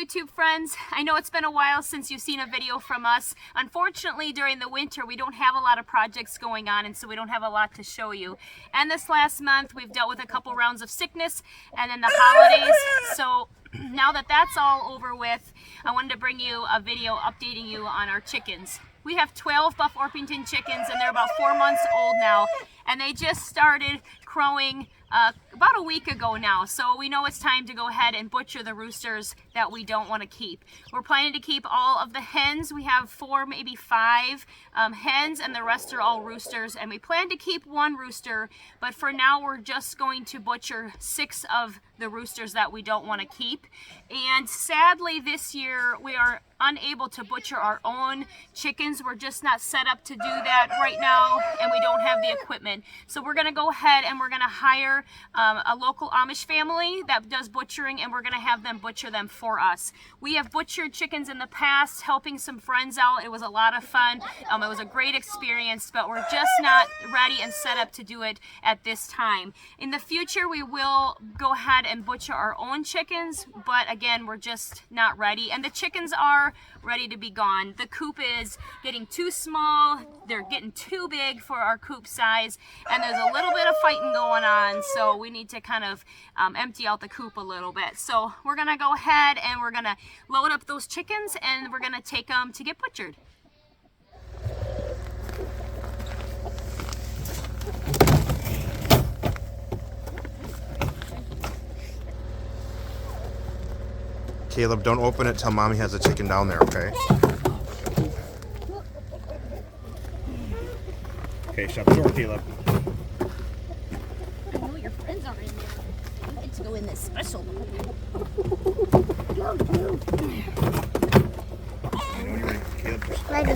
YouTube friends. I know it's been a while since you've seen a video from us. Unfortunately, during the winter, we don't have a lot of projects going on, and so we don't have a lot to show you. And this last month, we've dealt with a couple rounds of sickness and then the holidays. So now that that's all over with, I wanted to bring you a video updating you on our chickens. We have 12 Buff Orpington chickens, and they're about 4 months old now, and they just started crowing about a week ago now. So we know it's time to go ahead and butcher the roosters that we don't want to keep. We're planning to keep all of the hens. We have 4, maybe 5 hens, and the rest are all roosters, and we plan to keep 1 rooster, but for now we're just going to butcher 6 of the roosters that we don't want to keep. And sadly this year we are unable to butcher our own chickens. We're just not set up to do that right now, and we don't have the equipment. So we're going to go ahead and we're going to hire a local Amish family that does butchering, and we're going to have them butcher them for us. We have butchered chickens in the past, helping some friends out. It was a lot of fun. It was a great experience, but we're just not ready and set up to do it at this time. In the future, we will go ahead and butcher our own chickens, but again, we're just not ready. And the chickens are ready to be gone. The coop is getting too small. They're getting too big for our coop size, and there's a little bit of fighting going on, so we need to kind of empty out the coop a little bit. So we're gonna go ahead and we're gonna load up those chickens, and we're gonna take them to get butchered. Caleb, don't open it till Mommy has a chicken down there, okay? Okay, shut the door, Caleb. I know your friends are in there. You get to go in this special one. When you're ready, Caleb, just... Ready.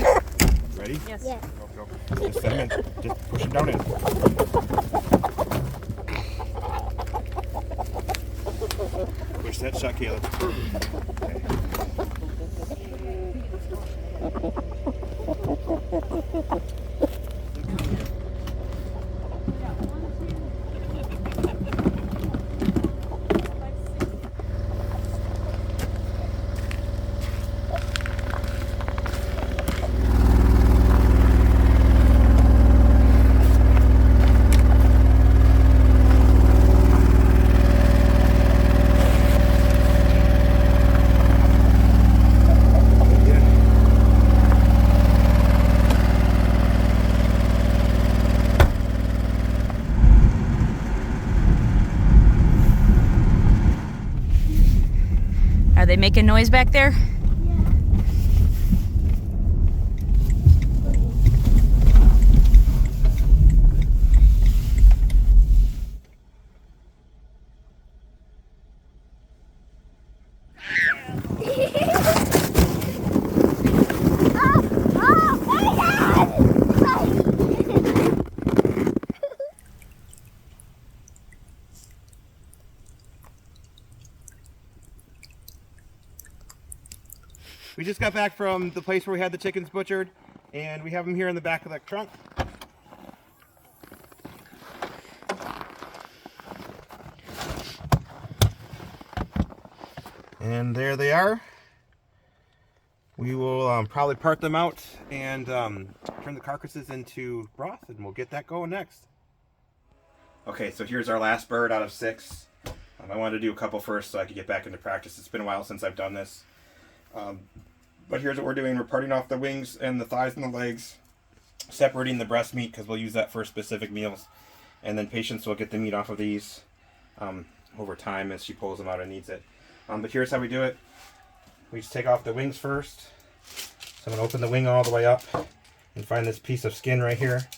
Ready? Yes. Yeah. Go, go. Just set him in. Just push him down in. Push that shut, Caleb. Okay. Are they making noise back there? We just got back from the place where we had the chickens butchered, and we have them here in the back of the trunk. And there they are. We will probably part them out and turn the carcasses into broth, and we'll get that going next. Okay, so here's our last bird out of 6. I wanted to do a couple first so I could get back into practice. It's been a while since I've done this. But here's what we're doing. We're parting off the wings and the thighs and the legs, separating the breast meat because we'll use that for specific meals. And then patients will get the meat off of these over time as she pulls them out and needs it. But here's how we do it. We just take off the wings first. So I'm going to open the wing all the way up and find this piece of skin right here.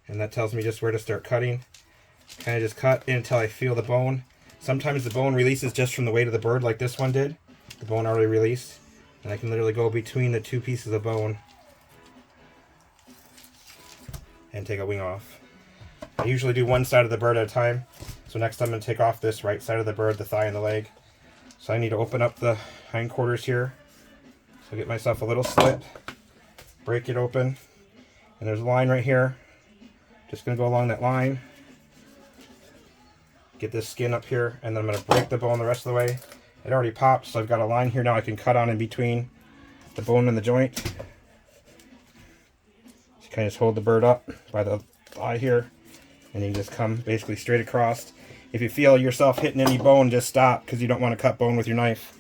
And that tells me just where to start cutting. Kind of just cut until I feel the bone. Sometimes the bone releases just from the weight of the bird like this one did. The bone already released. And I can literally go between the 2 pieces of bone and take a wing off. I usually do one side of the bird at a time. So next I'm going to take off this right side of the bird, the thigh and the leg. So I need to open up the hindquarters here. So get myself a little slit, break it open, and there's a line right here. Just going to go along that line. Get this skin up here, and then I'm going to break the bone the rest of the way, It already popped, so I've got a line here now I can cut on in between the bone and the joint. You kind of just hold the bird up by the eye here, and you just come basically straight across. If you feel yourself hitting any bone, just stop, because you don't want to cut bone with your knife.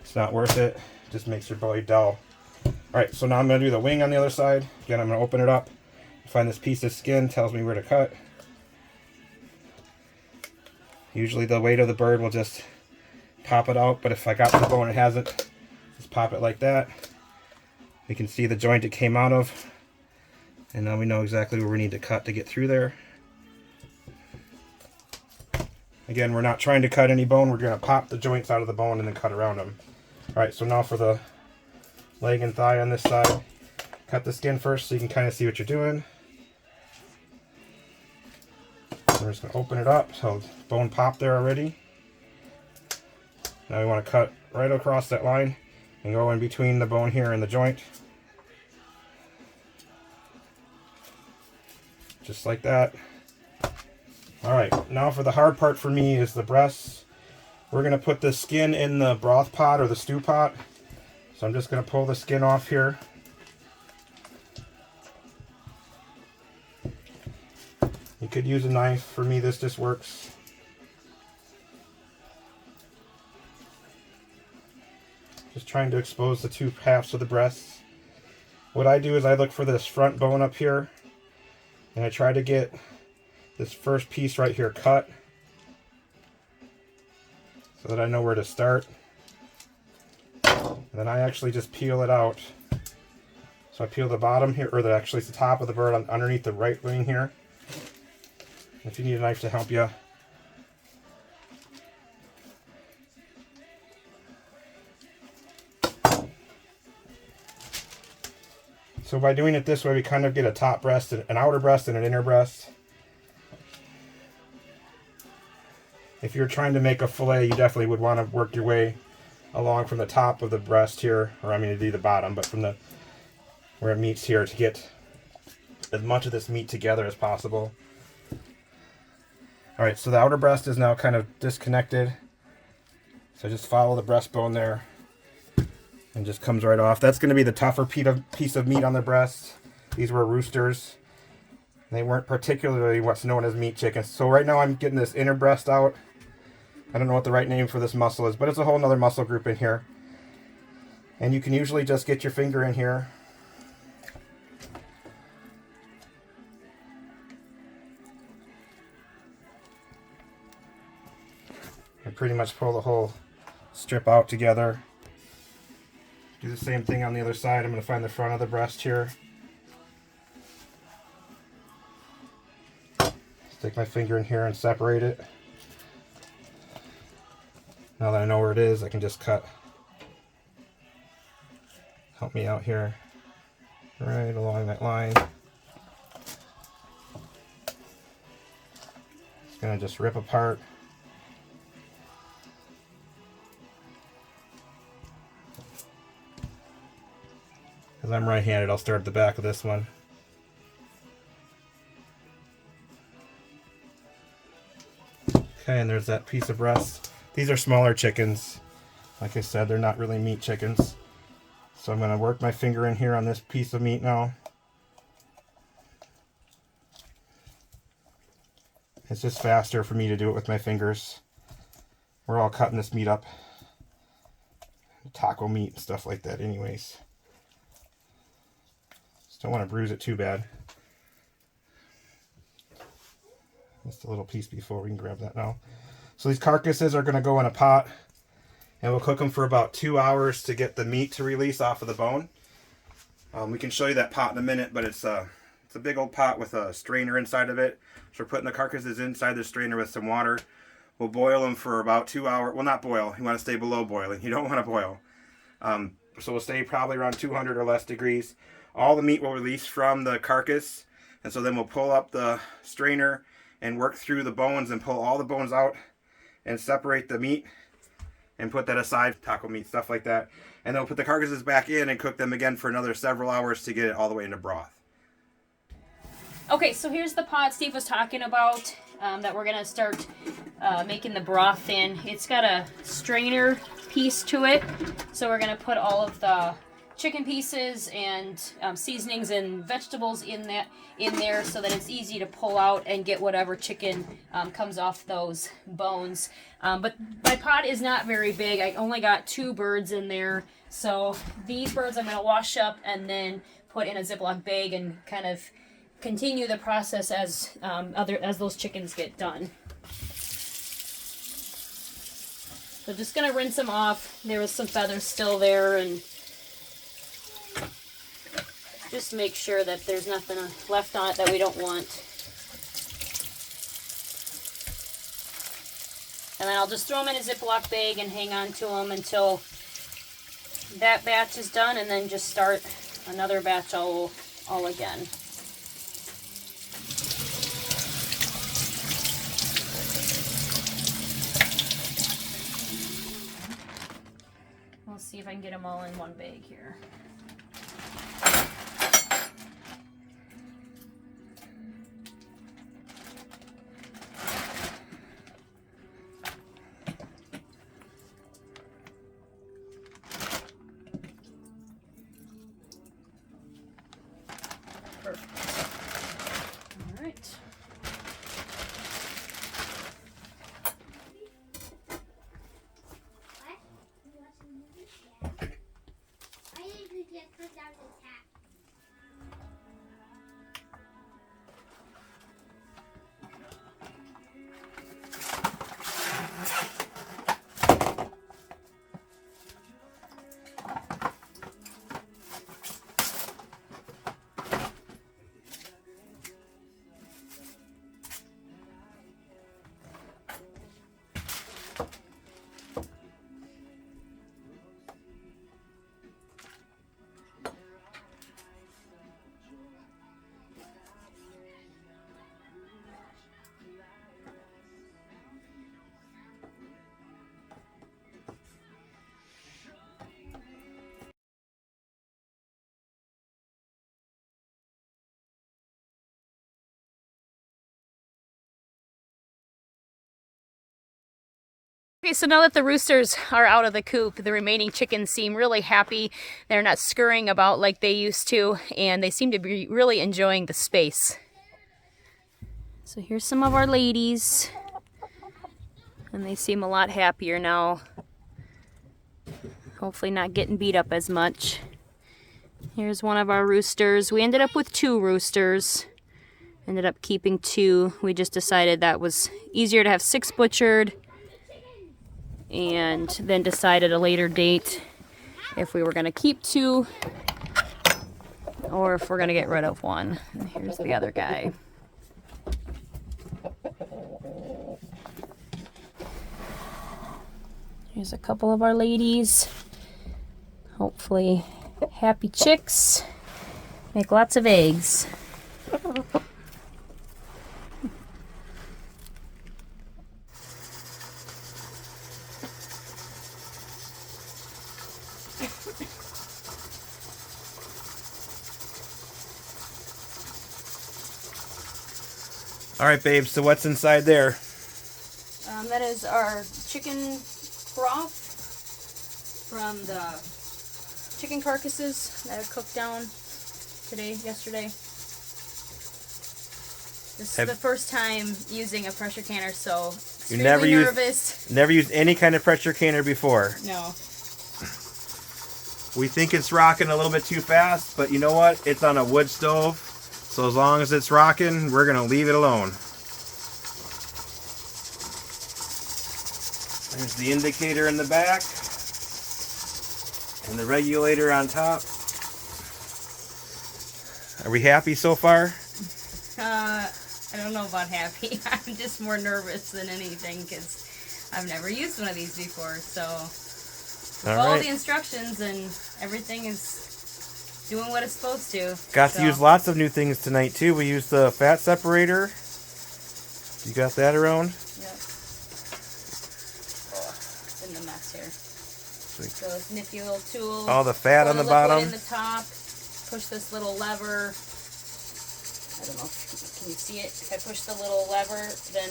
It's not worth it. It just makes your blade dull. Alright, so now I'm going to do the wing on the other side. Again, I'm going to open it up. Find this piece of skin, tells me where to cut. Usually the weight of the bird will just pop it out, but if I got the bone and it hasn't, just pop it like that. We can see the joint it came out of, and now we know exactly where we need to cut to get through there. Again, we're not trying to cut any bone, we're going to pop the joints out of the bone and then cut around them. Alright, so now for the leg and thigh on this side, cut the skin first so you can kind of see what you're doing. We're just going to open it up, so bone popped there already. Now we want to cut right across that line and go in between the bone here and the joint. Just like that. Alright, now for the hard part for me is the breasts. We're going to put the skin in the broth pot or the stew pot. So I'm just going to pull the skin off here. You could use a knife. For me, this just works. Just trying to expose the two halves of the breasts. What I do is I look for this front bone up here, and I try to get this first piece right here cut so that I know where to start. And then I actually just peel it out. So I peel the bottom here, or actually it's the top of the bird underneath the right wing here. If you need a knife to help you. So by doing it this way, we kind of get a top breast, an outer breast, and an inner breast. If you're trying to make a fillet, you definitely would want to work your way along from the top of the breast here, or I mean it'd be the bottom, but from the where it meets here to get as much of this meat together as possible. Alright, so the outer breast is now kind of disconnected. So just follow the breastbone there and just comes right off. That's going to be the tougher piece of meat on the breast. These were roosters. They weren't particularly what's known as meat chickens. So right now I'm getting this inner breast out. I don't know what the right name for this muscle is, but it's a whole nother muscle group in here. And you can usually just get your finger in here. And pretty much pull the whole strip out together. Do the same thing on the other side. I'm going to find the front of the breast here. Stick my finger in here and separate it. Now that I know where it is, I can just cut. Help me out here. Right along that line. It's going to just rip apart. Because I'm right-handed, I'll start at the back of this one. Okay, and there's that piece of breast. These are smaller chickens. Like I said, they're not really meat chickens. So I'm going to work my finger in here on this piece of meat now. It's just faster for me to do it with my fingers. We're all cutting this meat up. Taco meat and stuff like that anyways. Just don't want to bruise it too bad. Just a little piece before we can grab that now. So these carcasses are going to go in a pot, and we'll cook them for about 2 hours to get the meat to release off of the bone. We can show you that pot in a minute, but it's a big old pot with a strainer inside of it. So we're putting the carcasses inside the strainer with some water. We'll boil them for about 2 hours. Well, not boil. You want to stay below boiling. You don't want to boil. So we'll stay probably around 200 or less degrees. All the meat will release from the carcass, and so then we'll pull up the strainer and work through the bones and pull all the bones out and separate the meat and put that aside, taco meat, stuff like that. And then we'll put the carcasses back in and cook them again for another several hours to get it all the way into broth. Okay, so here's the pot Steve was talking about that we're going to start making the broth in. It's got a strainer piece to it, so we're going to put all of the chicken pieces and seasonings and vegetables in there so that it's easy to pull out and get whatever chicken comes off those bones. But my pot is not very big. I only got 2 birds in there, so these birds I'm going to wash up and then put in a Ziploc bag and kind of continue the process as those chickens get done. So just gonna rinse them off. There was some feathers still there, and just make sure that there's nothing left on it that we don't want. And then I'll just throw them in a Ziploc bag and hang on to them until that batch is done, and then just start another batch all again. We'll see if I can get them all in one bag here. Perfect. All right. Okay, so now that the roosters are out of the coop, the remaining chickens seem really happy. They're not scurrying about like they used to, and they seem to be really enjoying the space. So here's some of our ladies, and they seem a lot happier now. Hopefully not getting beat up as much. Here's one of our roosters. We ended up with 2 roosters. Ended up keeping 2. We just decided that was easier to have 6 butchered, and then decided a later date if we were going to keep 2 or if we're going to get rid of 1. And here's the other guy. Here's a couple of our ladies. Hopefully happy chicks. Make lots of eggs. All right, babe, so what's inside there? That is our chicken broth from the chicken carcasses that I cooked down yesterday. This is the first time using a pressure canner, so extremely nervous. Never used any kind of pressure canner before. No. We think it's rocking a little bit too fast, but you know what? It's on a wood stove, so as long as it's rocking, we're going to leave it alone. There's the indicator in the back, and the regulator on top. Are we happy so far? I don't know about happy. I'm just more nervous than anything because I've never used one of these before. So all the instructions and everything is doing what it's supposed to. Got to use lots of new things tonight too. We used the fat separator. You got that around? Yep. Oh, it's in the mess here. Sweet. So this nifty little tool. All the fat on the bottom. In the top. Push this little lever. don't know, can you see it? If I push the little lever, then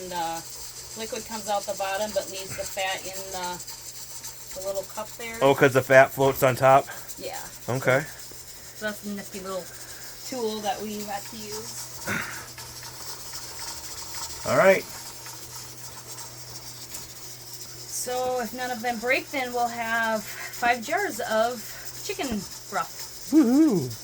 liquid comes out the bottom but leaves the fat in the little cup there. Oh, because the fat floats on top? Yeah. Okay. So that's a nifty little tool that we got to use. All right. So if none of them break, then we'll have 5 jars of chicken broth. Woohoo!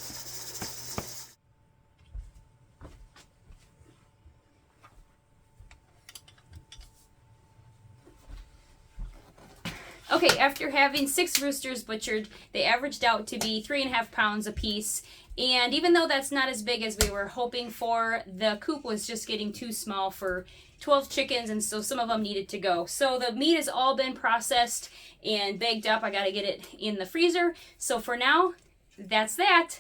Okay, after having 6 roosters butchered, they averaged out to be 3.5 pounds a piece. And even though that's not as big as we were hoping for, the coop was just getting too small for 12 chickens, and so some of them needed to go. So the meat has all been processed and bagged up. I got to get it in the freezer. So for now, that's that.